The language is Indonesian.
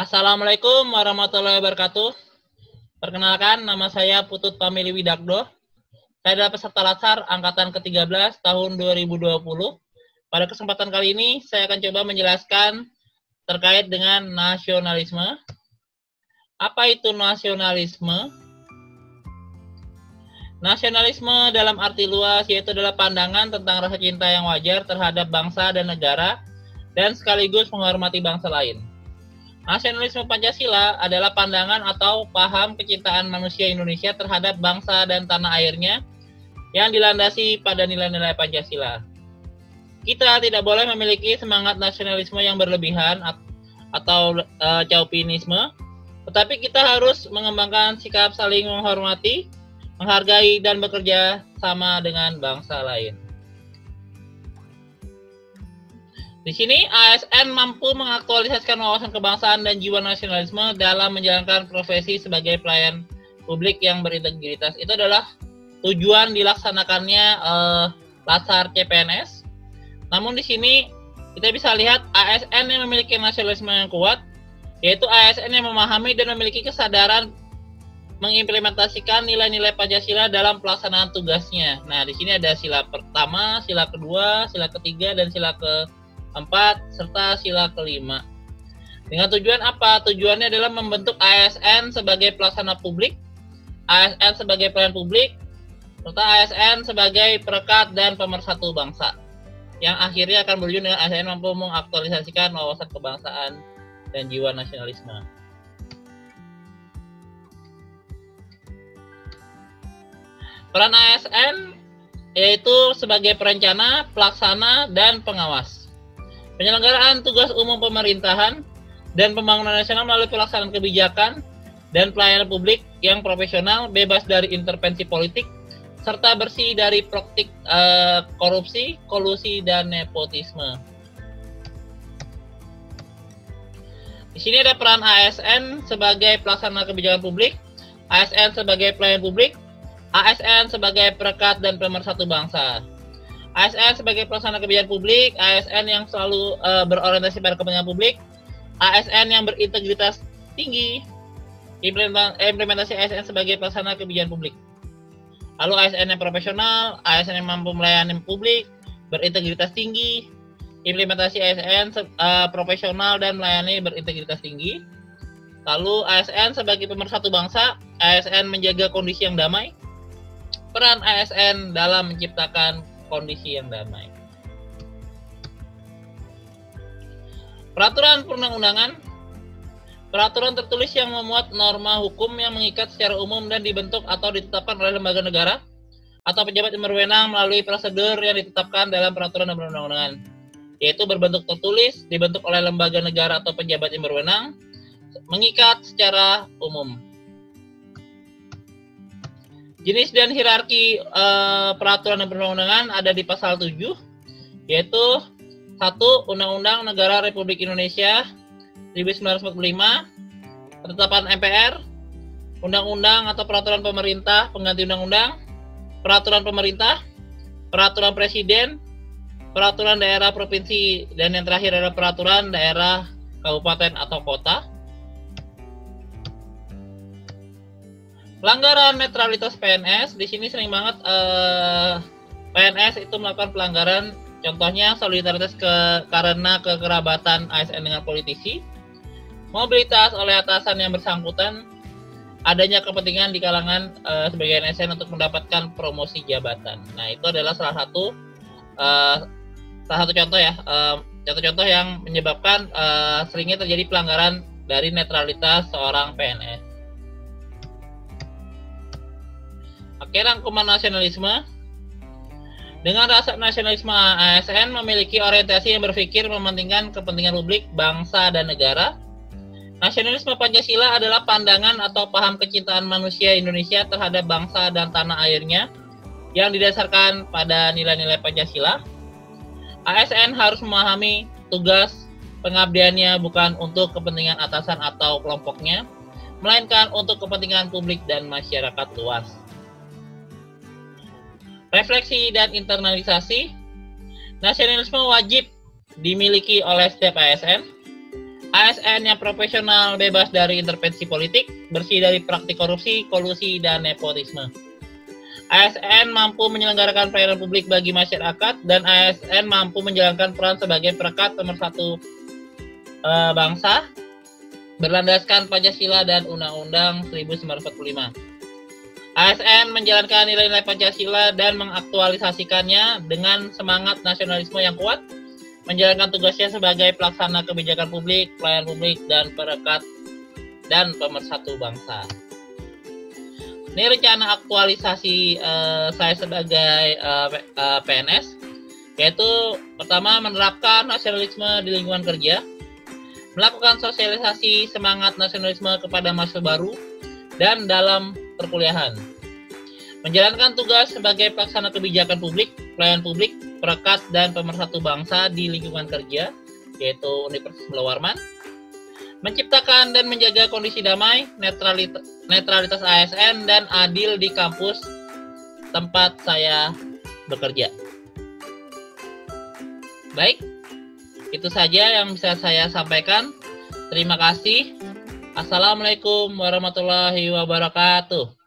Assalamualaikum warahmatullahi wabarakatuh. Perkenalkan, nama saya Putut Pamili Widakdo. Saya adalah peserta Latsar Angkatan ke-13 tahun 2020. Pada kesempatan kali ini, saya akan coba menjelaskan terkait dengan nasionalisme. Apa itu nasionalisme? Nasionalisme dalam arti luas yaitu adalah pandangan tentang rasa cinta yang wajar terhadap bangsa dan negara dan sekaligus menghormati bangsa lain. Nasionalisme Pancasila adalah pandangan atau paham kecintaan manusia Indonesia terhadap bangsa dan tanah airnya yang dilandasi pada nilai-nilai Pancasila. Kita tidak boleh memiliki semangat nasionalisme yang berlebihan atau chauvinisme, tetapi kita harus mengembangkan sikap saling menghormati, menghargai, dan bekerja sama dengan bangsa lain. Di sini, ASN mampu mengaktualisasikan wawasan kebangsaan dan jiwa nasionalisme dalam menjalankan profesi sebagai pelayan publik yang berintegritas. Itu adalah tujuan dilaksanakannya Latsar CPNS. Namun di sini kita bisa lihat ASN yang memiliki nasionalisme yang kuat, yaitu ASN yang memahami dan memiliki kesadaran mengimplementasikan nilai-nilai Pancasila dalam pelaksanaan tugasnya. Nah, di sini ada sila pertama, sila kedua, sila ketiga, dan sila keempat, serta sila kelima. Dengan tujuan apa? Tujuannya adalah membentuk ASN sebagai pelaksana publik, ASN sebagai pelayan publik, serta ASN sebagai perekat dan pemersatu bangsa. Yang akhirnya akan berujung dengan ASN mampu mengaktualisasikan wawasan kebangsaan dan jiwa nasionalisme. Peran ASN yaitu sebagai perencana, pelaksana, dan pengawas. Penyelenggaraan tugas umum pemerintahan dan pembangunan nasional melalui pelaksanaan kebijakan dan pelayanan publik yang profesional, bebas dari intervensi politik, serta bersih dari praktik korupsi, kolusi, dan nepotisme. Di sini ada peran ASN sebagai pelaksana kebijakan publik, ASN sebagai pelayan publik, ASN sebagai perekat dan pemersatu bangsa. ASN sebagai pelaksana kebijakan publik, ASN yang selalu berorientasi pada kepentingan publik, ASN yang berintegritas tinggi, implementasi ASN sebagai pelaksana kebijakan publik. Lalu ASN yang profesional, ASN yang mampu melayani publik, berintegritas tinggi, implementasi ASN profesional dan melayani berintegritas tinggi. Lalu ASN sebagai pemersatu bangsa, ASN menjaga kondisi yang damai. Peran ASN dalam menciptakan kondisi yang damai. Peraturan perundang-undangan. Peraturan tertulis yang memuat norma hukum yang mengikat secara umum dan dibentuk atau ditetapkan oleh lembaga negara atau pejabat yang berwenang melalui prosedur yang ditetapkan dalam peraturan dan perundang-undangan, yaitu berbentuk tertulis, dibentuk oleh lembaga negara atau pejabat yang berwenang, mengikat secara umum. Jenis dan hierarki peraturan dan perundang-undangan ada di pasal 7, yaitu 1. Undang-Undang Negara Republik Indonesia 1945, Ketetapan MPR, Undang-Undang atau Peraturan Pemerintah pengganti Undang-Undang, Peraturan Pemerintah, Peraturan Presiden, Peraturan Daerah Provinsi, dan yang terakhir adalah Peraturan Daerah Kabupaten atau Kota. Pelanggaran netralitas PNS, di sini sering banget PNS itu melakukan pelanggaran, contohnya solidaritas karena kekerabatan ASN dengan politisi, mobilitas oleh atasan yang bersangkutan, adanya kepentingan di kalangan sebagian ASN untuk mendapatkan promosi jabatan. Nah, itu adalah salah satu contoh ya, contoh-contoh yang menyebabkan seringnya terjadi pelanggaran dari netralitas seorang PNS. Oke, rangkuman nasionalisme. Dengan rasa nasionalisme, ASN memiliki orientasi yang berpikir mementingkan kepentingan publik, bangsa, dan negara. Nasionalisme Pancasila adalah pandangan atau paham kecintaan manusia Indonesia terhadap bangsa dan tanah airnya yang didasarkan pada nilai-nilai Pancasila. ASN harus memahami tugas pengabdiannya bukan untuk kepentingan atasan atau kelompoknya, melainkan untuk kepentingan publik dan masyarakat luas. Refleksi dan internalisasi. Nasionalisme wajib dimiliki oleh setiap ASN. ASN yang profesional, bebas dari intervensi politik, bersih dari praktik korupsi, kolusi, dan nepotisme. ASN mampu menyelenggarakan pelayanan publik bagi masyarakat, dan ASN mampu menjalankan peran sebagai perekat pemersatu bangsa berlandaskan Pancasila dan Undang-Undang 1945. ASN menjalankan nilai-nilai Pancasila dan mengaktualisasikannya dengan semangat nasionalisme yang kuat, menjalankan tugasnya sebagai pelaksana kebijakan publik, pelayan publik, dan perekat dan pemersatu bangsa. Ini rencana aktualisasi saya sebagai PNS, yaitu pertama menerapkan nasionalisme di lingkungan kerja, melakukan sosialisasi semangat nasionalisme kepada mahasiswa baru dan dalam perkuliahan, menjalankan tugas sebagai pelaksana kebijakan publik, pelayan publik, perekat dan pemersatu bangsa di lingkungan kerja, yaitu Universitas Mula Warman, menciptakan dan menjaga kondisi damai, netralitas ASN dan adil di kampus tempat saya bekerja. Baik, itu saja yang bisa saya sampaikan. Terima kasih. Assalamualaikum warahmatullahi wabarakatuh.